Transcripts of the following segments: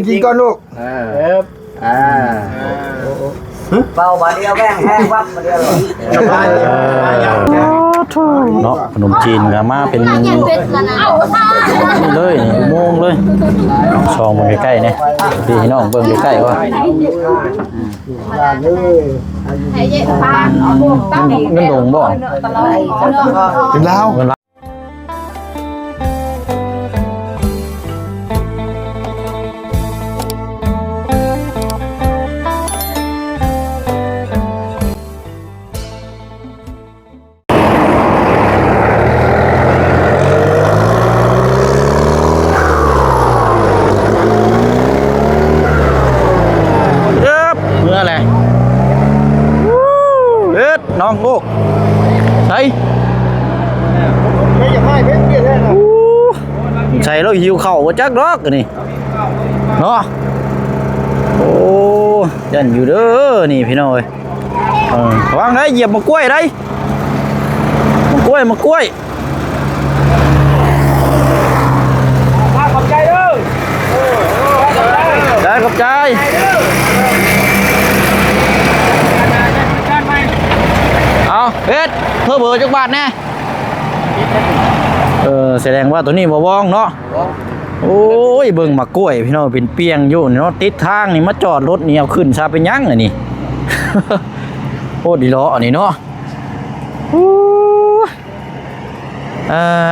กินก่อนลูกเบาบาเดียวแม่งแห้งวับมาเดียวเลยเนาะขนมจีนก็มาเป็นนี่เลยอุโมงค์เลยซองมันใกล้ๆเนี่ยพี่น้องเบิ่งใกล้ๆว่าเงินลงบ่กินแล้ว น้องลูกใส่ไม่อยากให้เพ่งเพี้ยนแน่นอนใส่แล้วหิวเข่าจักดอกนี่เนาะโอ้ยันอยู่เด้อนี่พี่น้องเอ้ยวางได้เหยียบมะกล้วยได้มะกล้วยขอบใจเด้อได้ขอบใจเอาเฮ็ดเพิ่มเบอร์จักบาทแน่แสดงว่าตัวนี้บ่ว่องเนาะโอ้ยเบิ่งมากล้วยพี่น้องเป็นเปียงอยู่เนาะติดทางนี่มาจอดรถนี่เอาขึ้นซาเป็นยังอันนี้ โอ้ดีล้ออันนี้เนาะ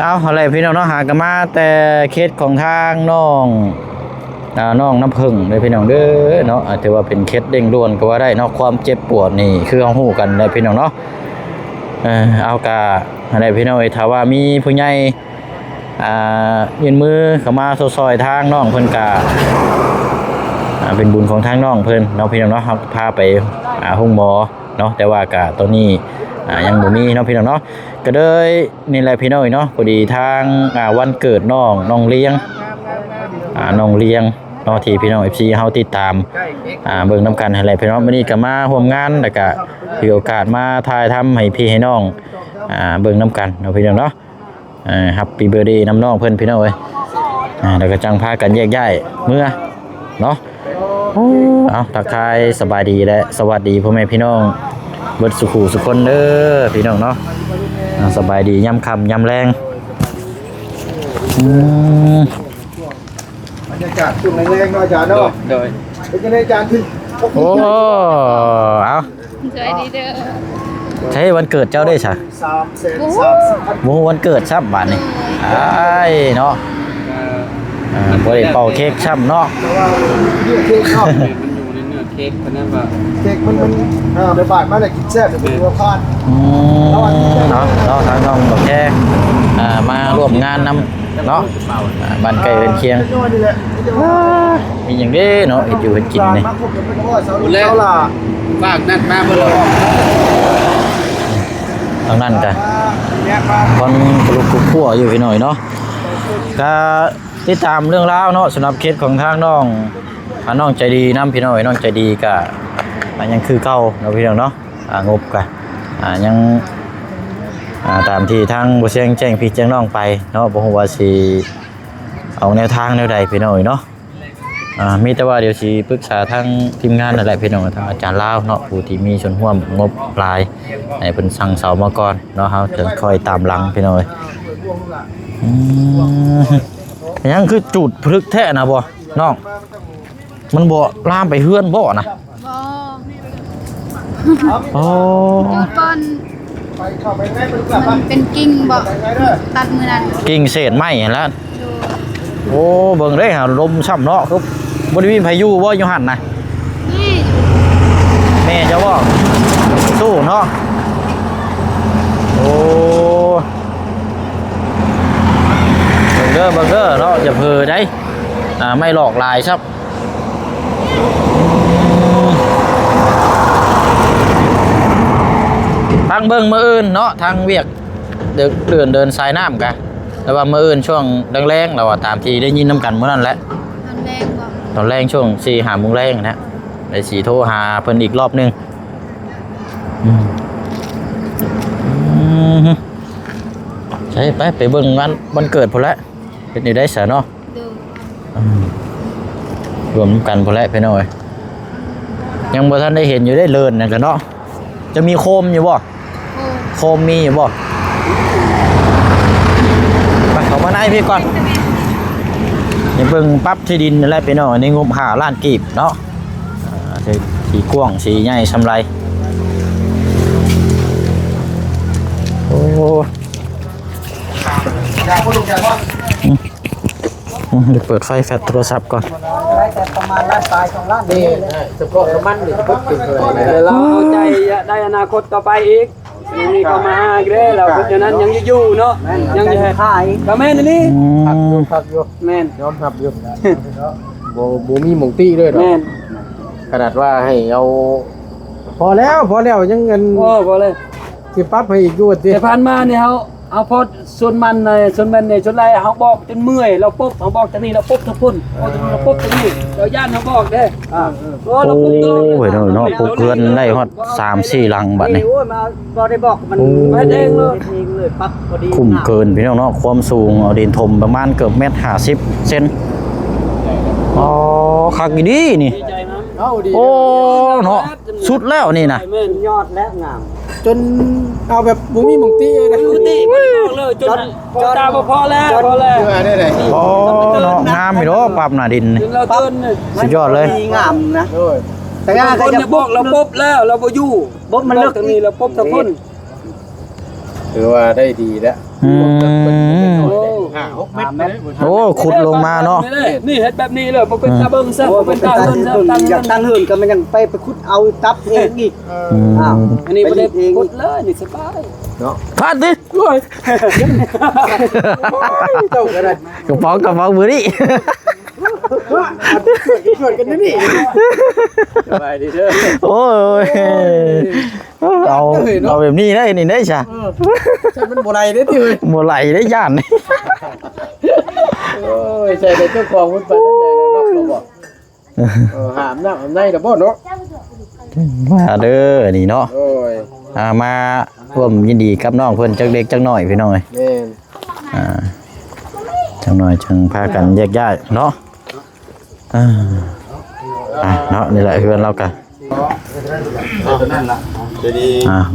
เอาอะไรพี่น้องเนาะหากันมาแต่เคสของทางน้องน้ำผึ้งเลยพี่น้องเด้อเนาะอาจจะว่าเป็นเคสเร่งด่วนก็ว่าได้เนาะความเจ็บปวดนี่คือเอาหู้กันเลยพี่น้องเนาะเอากะอะไรพี่น้องถ้าว่ามีผู้ใหญ่ยืนมือเข้ามาซอยทางน้องเพิ่นกะเป็นบุญของทางน้องเพิ่นเนาะพี่น้องเนาะครับพาไปห้องหมอเนาะแต่ว่ากะตอนนี้ยังบ่มีเนาะพี่น้องเนาะก็เลยนี่แหละพี่น้องเนาะพอดีทางวันเกิดน้องเลี้ยงเนาะที่พี่น้อง FC เฮาติดตามเบิ่งนำกันให้แหละพี่น้องมื้อนี้ก็มาร่วมงานแล้วก็มีโอกาสมาถ่ายทำให้พี่ให้น้องเบิ่งนำกันเนาะพี่น้องเนาะHappy Birthday น้ำน้องเพิ่นพี่น้องเอ้ยแล้วก็จังพากันแยกย้ายเมื่อเนาะเอาทักทายสบายดีและสวัสดีพ่อแม่พี่น้องเบิดสุขุสุคนเด้อพี่น้องเนาะสบายดีย่ำค่ำย่ำแรงบรรยากาศช่วงแรงๆเนาะอาจารย์เนาะโดยเป็นยังไงอาจารย์ที่โอ้เอาสวัสดีเด้อใช่วันเกิดเจ้าได้ใช่โมวันเกิดชับบานนี่ไอ้เนาะบริเป่าเค้กชับเนาะแต่ว่าเค้กเนาะมันอยู่ในเนื้อเค้กเพราะนั้นว่าเค้กมันไปบาดมาเลยกินแซ่บเป็นตัวพานเนาะทางน้องบอกแค่มาร่วมงานนำเนาะบ้านไก่เป็นเคียงมีอย่างนี้เนาะเห็ดอยู่เห็ดกินนี่ฝากนั่นมาเบอร์ทางนั้นกันคนกลุกกุ๊กขั่วอยู่พี่หน่อยเนาะก็ติดตามเรื่องราวเนาะสำหรับเคสของทางน้องใจดีน้ำพี่หน่อยน้องใจดีก็ยังคือเก่าเนาะพี่น้องเนาะงบกันยังตามที่ทางบ่เสียงแจ้งพี่แจ้งน้องไปเนาะบ่ฮู้ว่าสิเอาแนวทางแนวใดพี่น้อยเนาะมีแต่ว่าเดี๋ยวสิปรึกษาทางทีมงานนั่นแหละพี่น้องทางอาจารย์ลาวเนาะผู้ที่มีส่วนร่วมงบปลายให้เพิ่นสั่งเสามาก่อนเนาะเฮาจะคอยตามหลังพี่น้อยยังคือจุดพลึกแท้นะบ่น้องมันบ่ลามไปเฮือนบ่นะโอ้ต้นมันเป็นกิ่งบ่ตัดมือนั้นกิ่งเศษไม้แล้วโอ้เบิ่งได้หาลมช่ำเนาะครับบ่ได้มีพายุบ่อยู่หั่นน่ะนี่แม่จะบ่สู้เนาะโอ้เบิ่งเด้อเนาะอย่าเพ้อได้ไม่หลอกลายครับทางเบิ่งมื้ออื่นเนาะทางเวียกเดินสายน้ำกะแต่ว่ามื้ออื่นช่วงแรงๆเราตามที่ได้ยินน้ำกันมื้อนั้นแหละตอนแรงช่วง 4-5 โมงแรงนะได้สิโทรหาเพิ่นอีกรอบนึงใช่ไปเบิ่งวันเกิดพุ่นละเป็นอยู่ได้ซะเนาะ รวมกันพอแล้วพี่น้อยยังบ่ทันได้เห็นอยู่ได้เลินนั่นกันเนาะจะมีโคมอยู่บ่โคมมีอยู่บ่ไปเข้ามาในพี่ก่อนนี่เบิ่งปั๊บที่ดินนั่นแหละพี่น้อยในงบ5ล้านกีบเนาะสีกว้างสีใหญ่ซำไรโอ้เดี๋ยวเปิดไฟแฟลชโทรศัพท์ก่อน ได้แต่ประมาณล้านปลาย2ล้านนี่ เฉพาะน้ำมันนี่ก็ติดเลย เราเอาใจได้อนาคตต่อไปอีกนี่เข้ามาอีกแล้วเราเพราะฉะนั้นยังอยู่เนาะยังอยู่ ขาย ก็แม่นอันนี่ พักอยู่ แม่น ยอมรับอยู่บ่มีหม่องตี้ด้วยเนาะ แม่น ขนาดว่าให้เอาพอแล้วยังเงิน โอ้บ่เลย สิปรับให้อีกอยู่ติ แต่ผ่านมาเนี่ยเอาพอส่วนมันเลยส่วนมันเนี่ยส่วนไรเฮาบอกจนเมื่อยเราปุ๊บเฮาบอกจากนี้เราปุ๊บทั้งพุ่นเราปุ๊บจากนี้เราย่านเฮาบอกเด้โอ้ โอ้ เราปุ๊บ ยเนาะปลูกเรือนได้ฮอด3-4หลังบัดนี้ โอ้ยมาบ่ได้บอกมัน ไม่เองเลย เองเลยปั๊บพอดี คุ้มเกินพี่น้องเนาะความสูงเอาดินถมประมาณเกือบ1.50 เซนอ๋อคักอีดีนี่ ดีใจมั้ง เอาดี โอ้เนาะสุดแล้วนี่นะ แม่น ยอดและงาม จนเอาแบบบ่มีหม่องตี้เลยนะ อยู่ติบ่ได้บอกเลยจนพอตาบ่พอแล้วพอแล้ว ได้ได้ โอ้เนาะงามอีเนาะปรับหน้าดินนี่ จนเราตื่น สุดยอดเลย ดีงามนะ โอ้ย แต่ บา ง่าง คน จะ จะบอกเราปุ๊บแล้วเราบ่อยู่ ปุ๊บมันเลิก ตรงนี้เราปุ๊บทั้งพุ่น ถือว่าได้ดีแล้ว อืม โอ้ 5-6 เมตร โอ้ขุดลงมาเนาะ นี่เฮ็ดแบบนี้เลยบ่เป็นตาเบิ่งซะบ่เป็นตาเบิ่งซะตั้ง อยากตั้งเหินก็มันยังไปขุดเอาตับเองอีก อืม อ้าว อันนี้บ่ได้กดเลยนี่สบาย พลาดดิ โอ้ย เจ้าก็ได้ กระเป๋ามือนี่ ช่วยกันนี่ สบายดีเด้อ โอ้ยเอาแบบนี้ได้นี่ได้จ้ะ ฉันมันบ่ไรเด้อติเอ้ย บ่ไหลได้ย่านนี่ โอ้ยใส่แต่เจ้าของมันไปทางไหนแล้วเนาะเราบอกหามน้ำหามในเด้อบ่เนาะ มาเด้อนี่เนาะ โอ้ย มาร่วมยินดีกับน้องเพิ่นจักเล็กจักน้อยพี่น้อย แม่น จังน้อยจังพากันแยกย้ายเนาะเนาะนี่แหละเพื่อนเรากัน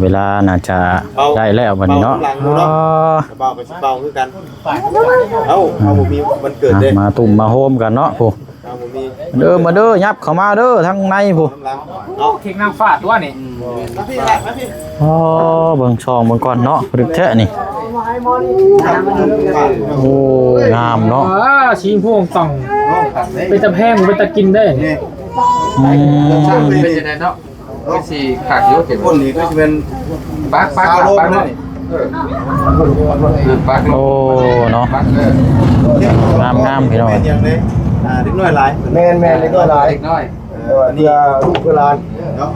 เวลาน่าจะได้แล้ววันนี้เนาะ เบาไปเบาคือกันเอาบ่มีมันเกิดเด้ มาตุ่มมาโฮมกันเนาะผู้ เอาบ่มี เด้อมาเด้อยับเข้ามาเด้อทางในผู้ กำลัง เค้กนางฟ้าตัวนี่ อ๋อเบิ่งช่องเบิ่งก่อนเนาะรึกแท้นี่โอ้งามเนาะ ชีพวงต่องเป็นตะแพงเป็นตะกินได้ เป็นยังไงเนาะเป็นสีขาดเยอะเก็บ คนนี้ก็จะเป็น ปัก นี่ ปัก โอ้เนาะ ปัก งามพี่น้อง เป็นอย่างนี้เด็กน้อยหลาย แม่นเลยก็หลาย เล็กน้อย เพื่อลูกเวลา เนาะ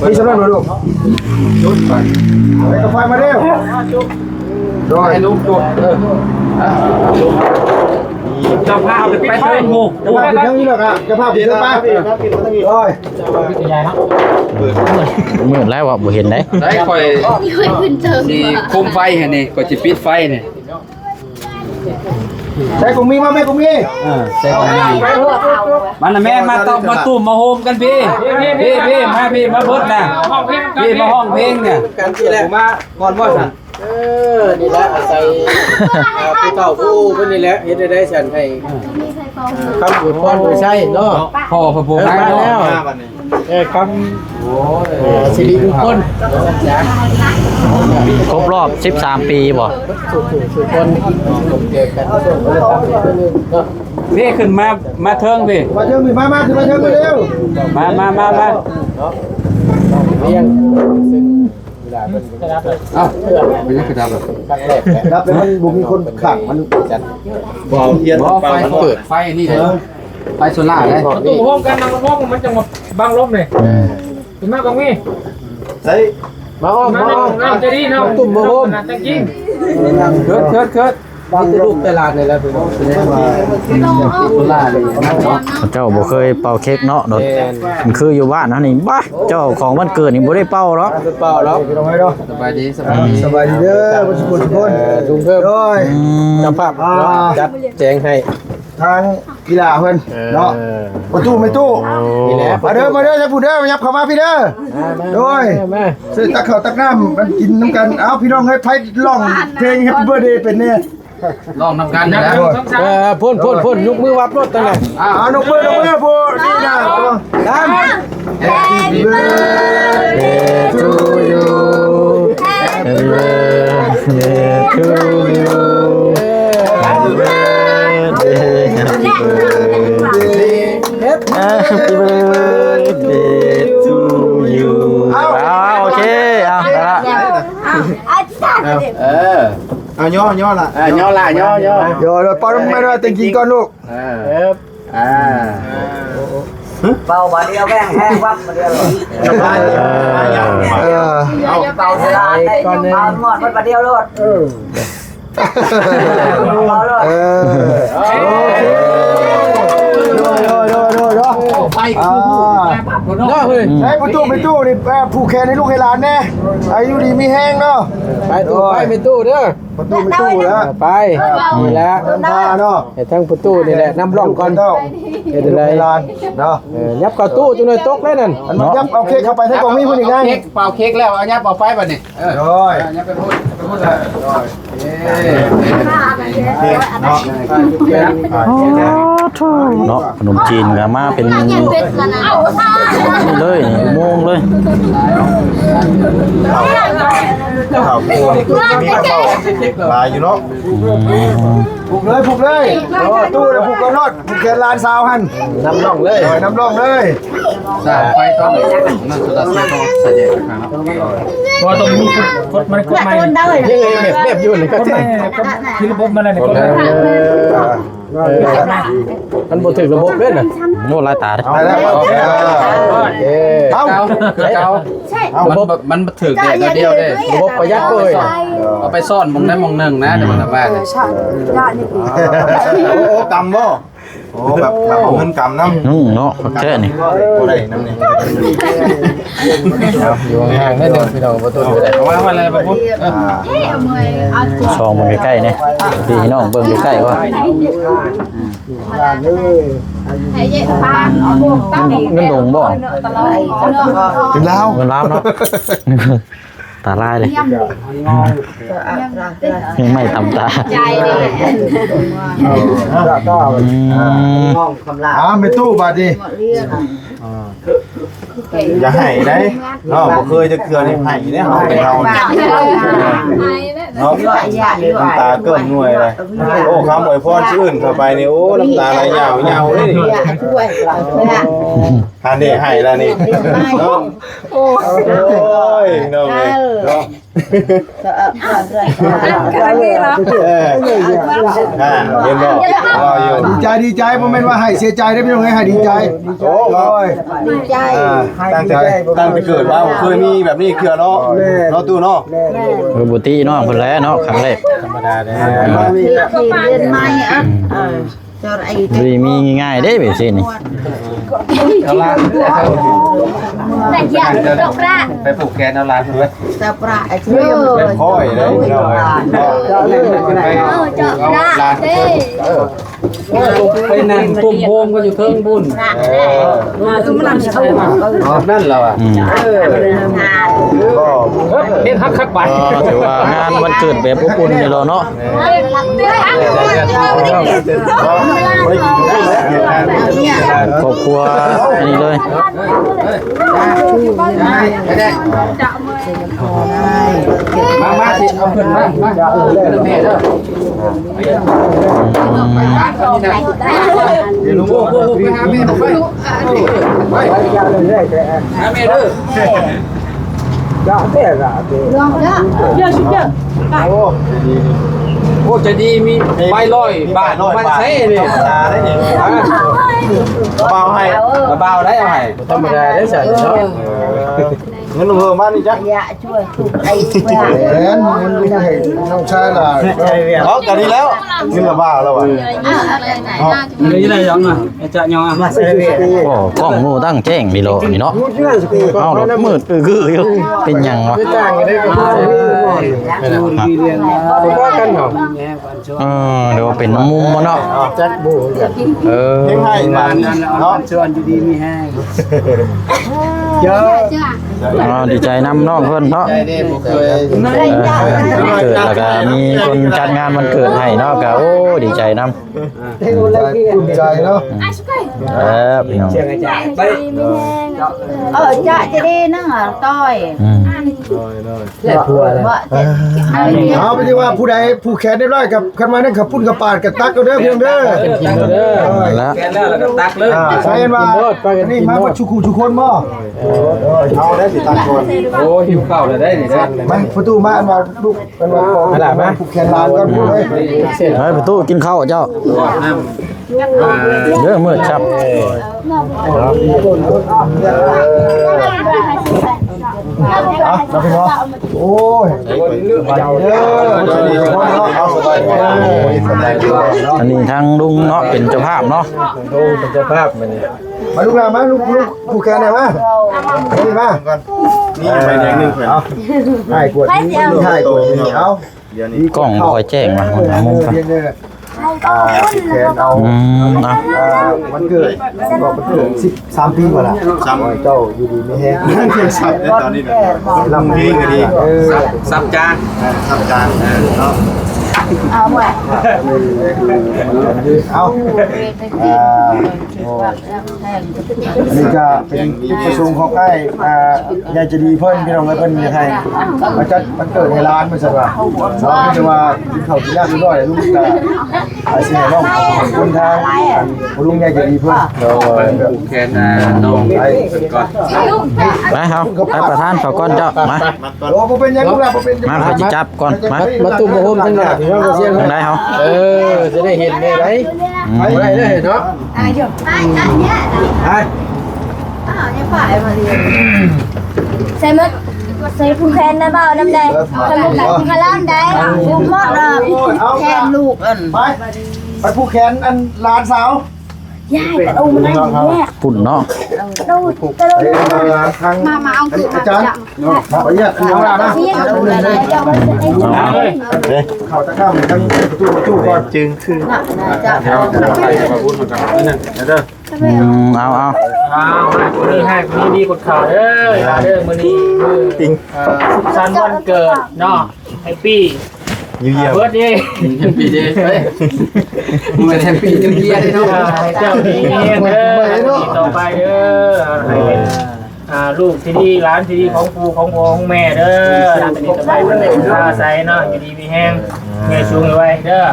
มีสำนักลูก จุดปัก ไปกาแฟมาเร็วโดย ให้ลูกจุด จะพาไปเทิงหมู่ จะพาไปทั้งนี้หรอกอ่ะจะพาไปทั้งป้าโอ้ย มืดแล้วว่าบ่เห็นได้ ได้คอย นี่เคยขึ้นเจอ สีคุมไฟเห็นนี่ก็จะปิดไฟนี่ ใส่กุ้งมีมาแม่กุ้งมี ใช่ไหม มันน่ะแม่มาตอกมาตุ่มมาโฮมกันพี่มาพี่มาเบิดน่ะพี่มาห้องเพลงเนี่ย กันที่แรกมาก่อนบ่สั่นนี่แหละอาศัยผู้เฒ่าผู้เพิ่นนี่แหละเฮ็ดได้ฉันให้คำอวยพรโดยใช่เนาะ พ่อพระโพธิ์ มา แล้ แล้ว ว บัดนี้ คำสิริมงคล ครบรอบ13 ปีบ่ สุคนผมเจอกัน พี่ขึ้นมาเทิงพี่ มาเชิญมาขึ้นมาเชิญมาเร็ว มา เรียงซึ่งเวลาเป็น เอ้าเป็นยังกระดับแบบ ครั้งแรกรับเป็นมันบุมีคนขังมันจัด บ่เอาเทียน ไฟเปิดไฟนี่เลยไฟโซล่าเลย ตุ่มห้องกันนางห้องมันจะหมดบังลมเลยถึงมากกว่างี้ ใส่ มาอ้อมมาอ้อม น้ำจะดีน้ำ ตุ่มมาโฮม จริง เคิด บางลูกตลาดนี่แหละพี่น้องแสดงว่า โซล่าเลย เจ้าบ่เคยเป่าเค้กเนาะโดดมันคืออยู่บ้านนะนี่บ้าเจ้าของวันเกิดนี่บ่ได้เป่าหรอก เปล่าแล้วพี่น้องให้เนาะ สบายดี สบายดีเด้อทุกคนทุกคนลุงเพิ่มด้วย อืม จำภาพจัดแจงให้ ทางกีฬาเพิ่นเนาะประตูไม่ตู้ นี่แหละ มาเด้อจะพูดเด้อมายับเข้ามาพี่เด้อโดยซื้อตักข้าวตักน้ำมันกินน้ำกันเอาพี่น้องให้ไผร้องเพลง Happy Birthday เป็นเนี่ย ลองนำกันนะ พ่นยกมือวับรถตั้งแต่ นกมือพูดนี่นะตาม Happy Birthday to you Happy birthday to you Happy birthday Happy birthday to you โอเคเอาละ เอาย่อล่ะ ย่อละย่อ เดี๋ยวปอนไม่ได้แต่งกินก่อนลูก เป่าบาเดียวแม่งแห้งวับมาเดียวเลย เอา เป่าสุราได้เป่างอดมันบาเดียวเลยเป่าเลย โอเคไปย่อเลย ใช้ประตูนี่ผูกแขนให้ลูกให้หลานแน่อายุดีมีแห้งเนาะ ไปตู้ไปไม่ตู้เด้อ ประตูแล้ว ไปนี่แหละ น้ำตาเนาะ ไอ้ทั้งประตูนี่แหละน้ำร่องก่อน เนาะ เฮ็ดอะไร ให้หลานเนาะ ยับเข้าตู้จังเลยตกเลยนั่น มันยับเอาเค้กเข้าไปให้กองมีพุ่นอีกไง เค้กเป่าเค้กแล้วเอายับเอาไฟบัดนี้ โอ้ย ยับไปพูดเลย เนาะ เนาะขนมจีนก็มาเป็นนี่เลยโมงเลย ข้าวปูมีข้าวลายอยู่เนาะ ผูกเลยตู้เลยผูกกันรถผูกแขนหลานสาวหัน น้ำร่องเลย น้ำร่องเลย สายไฟต้องนั่นสุดาเสียต้องเสด็จครับเพราะต้องมีกดมันกดไม่ ยังไงแบบอยู่นี่ก็ใช่ ที่ระบบมันอะไรกด มันบ่ถึงระบบเด้อน่ะ โน่ลายตาเด้ ไปแล้ว เอามันถึงเดียวได้ ระบบประหยัดเลย เอาไปซ่อนมองได้มองหนึ่งนะเดี๋ยวมันทำบ้านเลย โอ้กำบ่โอ้แบบเงินกำน้ำ เนาะแค่นี้ โอ้ได้น้ำนี่ อยู่ห่างๆนิดนึงพี่น้องประตูอยู่ได้ เอาไว้อะไรบ้างปุ๊บ ซองมันใกล้ๆนี่พี่น้องเบิ่งใกล้ๆว่า เงินดงบ่ ถึงแล้ว เงินล้านเนาะตาลายเลยยังไม่ทำตา ใจดิ ห้องคำลา ไม่ตู้บาดดี อย่าให้ได้เนาะบ่เคยจะเกลือในไผ่เนี่ยเฮาเป็นเฮาเนาะน้ำตาเกินหน่วยเลยโอ้คำอวยพรชื่นเข้าไปนี่โอ้น้ำตาไหลยาวๆเลยนี่ทานได้ให้แล้วนี่เนาะโอ้ยน้องเอ้ยเนาะเห็นบ่รออยู่ ดีใจบ่แม่นว่าให้เสียใจได้พี่น้องให้ดีใจ โอ้ครับดีใจตั้งแต่เกิดมาบ่เคยมีแบบนี้เคือเนาะเนาะตู้เนาะ บุตรีเนาะเพิ่นแล้วเนาะครั้งแรก ธรรมดาเด้ เรียนไม่อ่ะจอดไอ้ บ่มีง่ายๆเด้แบบนี้นี่ เอาละ แต่อยากดอกละ ไปปลูกแกนเอาละถูกไหม ตะประไอ้เชื่อ แบบค่อยเลยเนาะ เจาะละเด้ ไปนั่งตุ่มโฮมก็อยู่เทิงบุญ มันนั่งเข้า นั่นเราอ่ะ ก็ เฮ็ดคักไป ก็ถือว่างานวันเกิดแบบอบอุ่นนี่เนาะ ครอบครัวอันนี้เลย มาสิเอาเพิ่นมาแม่เด้อลุงโอ้ไปหาแม่ไปไปหาแม่เด้อ โอ้จะดีมีใบลอยบาทมันใช่นี่ ธรรมดาได้นี่เบาให้ เบาได้เอาให้ ธรรมดาได้ใส่เนาะ เงินเพิ่มบ้านนี่จ้ะ อย่าช่วยถูกไอ้เวลา แหนมันลูกให้น้องชายล่ะ อ๋อกันนี้แล้วเงินละบ้าแล้วว่ะ อะไรไหนน่าจะ เลยจะได้ยังอ่ะจะยังอ่ะ มาใส่เวลา โอ้กล้องหมู่ตั้งแจ้งนี่โลนี่เนาะเอ้าดอกมืดคืออยู่เป็นหยังวะ จ้างกันได้ก็ดูดีเรียน ว่ากันเหรอ แม่วันช เดี๋ยวเป็นน้ำมุมบ่เนาะ แจ็คบูกัน เออ เฮงให้บ้าน นั้น เนาะ ชวนอยู่ดีมีแห้ง เยอะ ดีใจนำน้องเพิ่นเนาะ ใจนี่ผมเคย วันเกิดแล้วก็มีคนจัดงานวันเกิดให้เนาะก็โอ้ดีใจนำ ภูมิใจเนาะ พี่น้อง ไป จะได้นั่งต้อย แล่ผัวเลย เอาไปที่ว่าผู้ใดผู้แขนได้ร้อยกับคันมานั่นขับพุ่นกับปาดกับตักก็เด้อเพียงเด้อ กินกันเด้อ แล้ว แกแล้วก็ตักเลย ใช่กันว่านี่มาว่าชุกูชุคนบ่ เอาได้สิตังคน โอ้หิวข้าวเลยได้นี่ได้ มันประตูมาอันว่าลูกอันว่าผู้แขนลานกันพูดเลย เส้น เฮ้ยประตูกินข้าวเจ้าเด้อมืดครับ เราไปเนาะโอ้ยเจ้าเด้อเอาสบายดี อันนี้ทางลุงเนาะเป็นเจ้าภาพเนาะ ดูเป็นเจ้าภาพมันนี่ มาลูกหลานมาลูกผู้แขนไหนมานี่มา นี่ใบแดง1แผ่น เอาให้กวดนี่ให้กวดนี่เอา เดี๋ยวนี้ กล้องบ่ค่อยแจ้งมาหามุมครับ เพียงเด้อผู้แขนเอา นะ วันเกิดบอกวันเกิด13 ปีกว่าละ ซ้ำ เจ้าอยู่ดีไม่แห้ง นั่นคือสับในตอนนี้เนี่ยลำเพลงก็ดี สับจาน สับจานเนาะ เอาไว้ เอาอันนี้ก็เป็นประชุมของไอ้ยายจะดีเพิ่นพี่น้องเพิ่นยังไงมาจัดวันเกิดในร้านมันสักว่าเราไม่ได้ว่ากินข้าวกินน้ำด้วยลุงก็เสียน้องคนทางลุงยายจะดีเพิ่น ผูกแขนน้องไปก่อน ไปเฮาไปประธานเขาก่อนเจ้ามา โอ้บ่เป็นยังลูกหลานบ่เป็น มาเขาสิจับก่อนมา มาตุ้มมาโฮมทั้งหลายพี่น้องก็เสียง ทางใดเฮา จะได้เห็นได้ไรไปได้เลยเนาะไป ใส่มึกใส่ผู้แทนได้เปล่าน้ำแดงใส่มุกพลังได้ลูกมอดแทนลูกอัน ไปผู้แขนอันหลานสาวย ายกระดูมันแย่ ปุ่นเนาะ กระดูกระดู ทาง มาเอาคือ อาจารย์ขออนุญาตเอาล่ะนะ เสียกระดูอะไรเจ้ามันจะได้ เข้าตะข้ามทั้งประตูก่อน จึงคือ จะ เอา อ้าวคนนี้ให้คนนี้ดีกดข่าวเด้อเด้อมื้อนี้คือ ติง สุขสันต์วันเกิดเนาะแฮปปี้ ยูเยีย เบิร์ดเดย์ แฮปปี้เดย์เฮ้ยมันแฮปปี้นิวเยียร์ได้เนาะ ให้เจ้านี้เด้อต่อไปเด้อให้เป็นลูกที่ดีร้านที่ดีของปู่ของพ่อของแม่เด้อร้านที่สบายมันได้ค่าใส่เนาะอยู่ดีมีแห้งเงี้ยสูงไว้เด้อ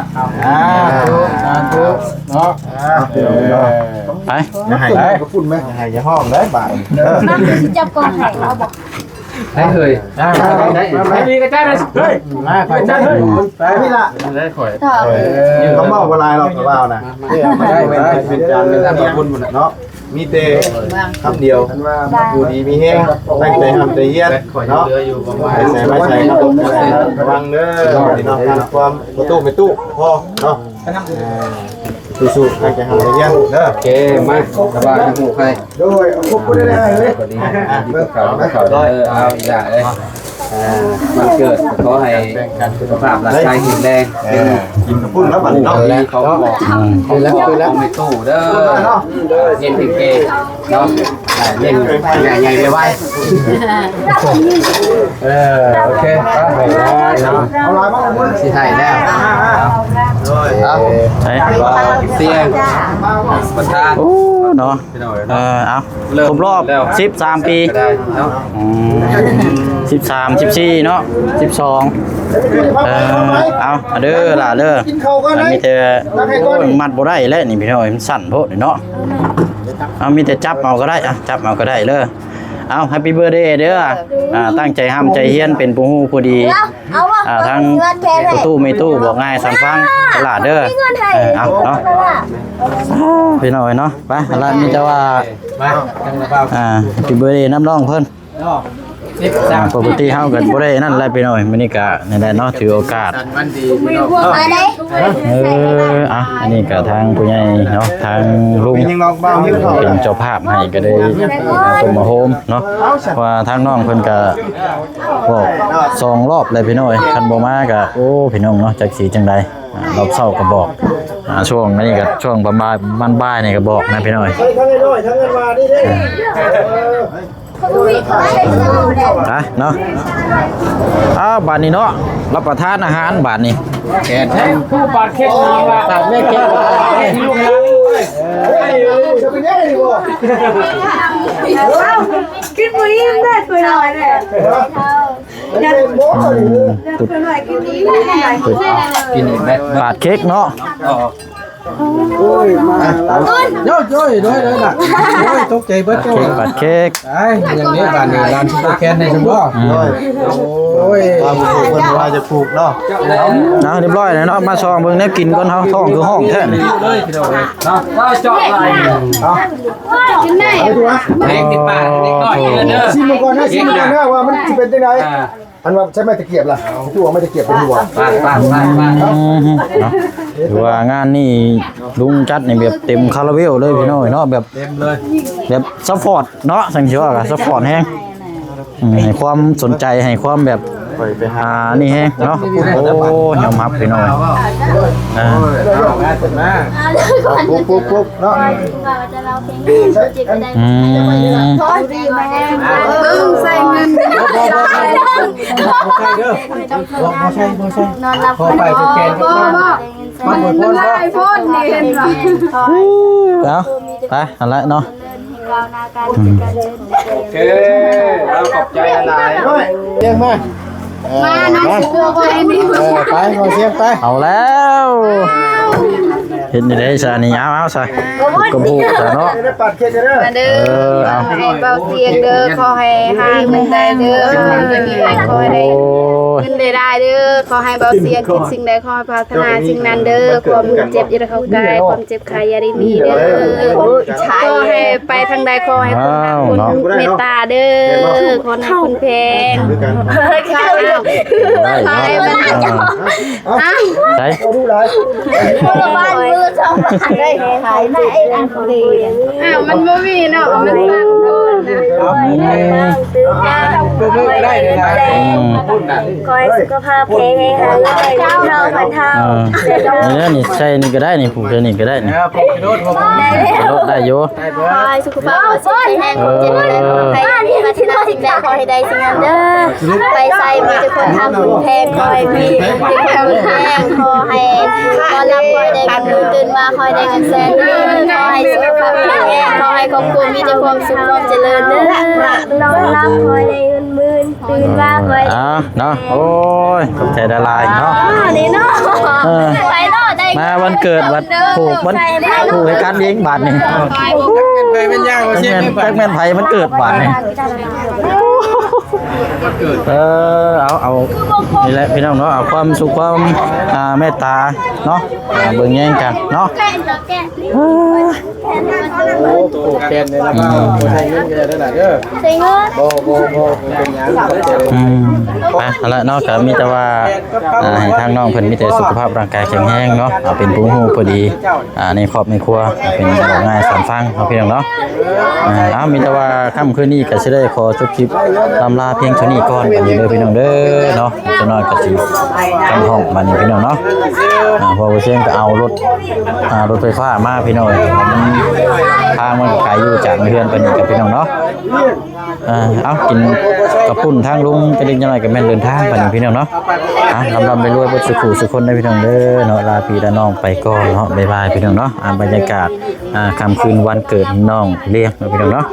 สาธุเนาะ ไป อย่าให้ก็พูดไหมอย่าให้อย่าห้องได้บ่าย มาจับกองไข่เราบอก ได้เคยได้ได้ ไม่มีกระจายเลยเฮ้ย มาไปจ้าเฮ้ย ไปพี่ละ ได้ข่อย เขาบอกว่าลายเราตัวเรานะ ได้ไปได้ เป็นจานเป็นจานขอบคุณหมดเนาะมีเตคำเดียวอยู่ดีมีแห้งตั้งใจทำใจเย็นเนาะ เหลืออยู่ประมาณ ใส่ไม่ใส่ครับผมระวังเด้อพี่น้องทำความประตูไม่ตู้พอเนาะสู้ๆตั้งใจทำใจเย็นเด้อ โอเคมาสบายทั้งหมู่ใคร โดยเอาพวกกูได้เลย ดีข่าวได้เอาอีกแล้วเลยวันเกิดขอให้สุขภาพร่างกายแข็งแรง กินกับพุ่นแล้วบัดเนาะ และเขาบอกคือแล้วไม่ตู้เด้อเย็นเก่งเนาะเย็นใหญ่ๆไว้โอเคไปแล้วเนาะ เอาลายมาหมด สิให้แล้ว ไป เสียงประธาน โอ้เนาะเอาครบรอบ13 ปี13 14เนาะ12เอาเด้อล่ะเด้อ กินข้าวกันเลย มีแต่มัดบ่ได้แล้วนี่พี่น้องมันสั่นโพดเนาะเอามีแต่จับเอาก็ได้จับเอาก็ได้เด้อเอาแฮปปี้เบิร์ธเดย์เด้อตั้งใจห้ามใจเฮียนเป็นผู้ฮู้ผู้ดี เอาว่า ทั้ง เงินแทน ประตูไม่ตู้บอกง่ายสั่งฟังตลาดเด้อ เงินไทย เอาเนาะพี่น้อยเนาะไปร้านนี้จะว่า มาจังหวะเปล่า แฮปปี้เบิร์ธเดย์น้ำร้องเพิ่น เนาะเ ปกติเฮาก็บ่ได้นั่นแหละพี่น้อยมื้อนี้ก็นั่นแหละเนาะถือโอกาส วันดีพี่น้อง อันนี้ก็ทางผู้ใหญ่เนาะทางลุง เป็นยังนอกบ้านยิ้มเขา เป็นเจ้าภาพให้ก็ได้ส่งมาโฮมเนาะว่าทางน้องเพิ่นก็บอก2รอบเลยพี่น้อยคันบ่มาก็โอ้พี่น้องเนาะจักสิจังได๋รอบเช้าก็บอกช่วงนี้ก็ช่วงประมาณบ่ายๆนี่ก็บอกนะพี่น้อย ทั้งเงินด้วยทั้งเงินมานี่เด้ นะเนาะบาทนี้เนาะรับประทานอาหารบาทนี้ แกนแท้ ผู้บาดเจ็บนี่ว่า ตัดแม่แก้ว ลูกหลานนี่เว้ย จะเป็นยังไงดีบ่ กินบุยมได้ตัวหน่อยเลย เป็นบ่ ตัวหน่อยกินดีได้ กินอีกไหม บาทเค้กเนาะ โอ้ยมา โย่ด้วยน่ะโอ้ยตกใจเบิด บาทเค้ก ไอ้อย่างนี้บ้านนี้ร้านซุปเปอร์แคนในสมบ่โอ้ย ตามผู้คนว่าจะปลูกเนาะ นะเรียบร้อยแล้วเนาะมาซองเบิ่งแนวกินก่อนเฮาท้องคือห้องแท้นี่ เลยพี่น้องเนาะ ก็เจาะไหล กินได้ ไปดูนะ แพงติดปากนิดหน่อยเด้อ ชิมก่อนนะชิมก่อนนะว่ามันจะเป็นยังไงอันว่าใช้ไม้ตะเกียบล่ะที่ว่าไม้ตะเกียบเป็นหัว ปาก เนาะถือว่างานนี่ลุงจัดนี่แบบเต็มคาราเบลเลยพี่น้อยเนาะแบบ เต็มเลย แบบซัพพอร์ตเนาะสังเกตว่าซัพพอร์ตแฮงให้ความสนใจให้ความแบบนี่แฮงเนาะโอ้ยอมรับพี่น้อย มาเสร็จมา ปุ๊บเนาะ ทอดดีมาแน่ ใส่เงิน บ่ใช่เด้อบ่ใช่ นอนหลับ พอไปคือแกนก็มันบ่พ้นบ่ ไอโฟนนี่เห็นบ่ แล้วไปอันละเนาะ ก้าวหน้าการจัดการเดิน โอเคเราขอบใจหลายๆด้วยเรียกมา มาน้องสิบัวบ่ให้มี ไปขอเสียงไป เอาแล้วเห็นได้ซะนี่เอาซะกระบุกซะเนาะ ได้ปัดเค้กได้ มาเด้อให้เบาเตียงเด้อขอให้หาเงินได้เด้อขอให้ได้ โอ้ย เงินได้เด้อขอให้เบาเสียงคิดสิ่งใดขอให้พัฒนาสิ่งนั้นเด้อความเจ็บอย่าได้เข้ากายความเจ็บไข้อย่าได้มีเด้อขอให้ไปทางใดขอให้คนรักคนเมตตาเด้อคนให้คนแพงขอให้บรรดา ใช่ เอาดูหลาย คนบ้านมือสองบาทได้ขายไม่ไอ้อันเดียว อ้าวมันบ่มีเนาะมันสร้างโทษนะ ซื้อข้าว ก็มือได้เลยนะพุ่นน่ะ คอยสุขภาพแข็งแรงเท่าพันเท่า นี่ใช่นี่ก็ได้นี่ผูกนี่ก็ได้นี่ ผมรถผม รถได้อยู่ คอยสุขภาพแข็งแรงความเจ็บไม่ได้ใครมาที่น่าสิ่งใดขอให้ได้สิ่งนั้นเด้อไปใส่มีแต่คนทำบุญแทนคอยมีแต่คนบุญแทนขอให้ตอนรับคอยได้เงินตื่นมาคอยได้เงินแสนขอให้สุขภาพแข็งแรงขอให้ครอบครัวมีแต่ความสุขความเจริญเด้อน้องรับคอยได้เงินหมื่นตื่นมาคอย เนาะโอ้ยขอบใจดาราเนาะ นี่เนาะไปเนาะได้ มาวันเกิดวันผูกวันผูกให้การเลี้ยงบาทนี่ ไปเป็นย่างมาเสียง แจ็คแมนไผมันเกิดบาทนี่เอานี่แหละพี่น้องเนาะเอาความสุขความเมตตาเนาะเบิ่งแย่งกันเนาะ โอ้โหแกนเลยนะคนไทยเงินกันได้เด้อ ใส่เงิน บ่เป็นหยัง ไปเอาละเนาะก็มีแต่ว่าให้ทางน้องเพิ่นมีแต่สุขภาพร่างกายแข็งแรงเนาะเอาเป็นผู้ฮู้พอดีในครอบในครัวเป็นบอกง่ายสามฟังเอาพี่น้องเนาะมีแต่ว่าค่ำคืนนี้ก็สิได้ขอจบคลิปตำลาเพียงเท่านี้ก่อนอันนี้เด้อพี่น้องเด้อเนาะจะน้อยก็สิทำห้องมานี่พี่น้องเนาะพอบ่เชียงก็เอารถไฟฟ้ามาพี่น้องมันทางมันไกลอยู่จากเฮือนไปนี่กับพี่น้องเนาะเอากินกระปุ่นทางลุงจะได้ยังไงกับแม่นเดินทางไปนี่พี่น้องเนาะลำไปรวยบ่สุขสุขคนได้พี่น้องเด้อเนาะลาพี่ลาน้องไปก่อนเนาะบ๊ายบายพี่น้องเนาะบรรยากาศค่ำคืนวันเกิดน้องเลี้ยงพี่น้องเนาะ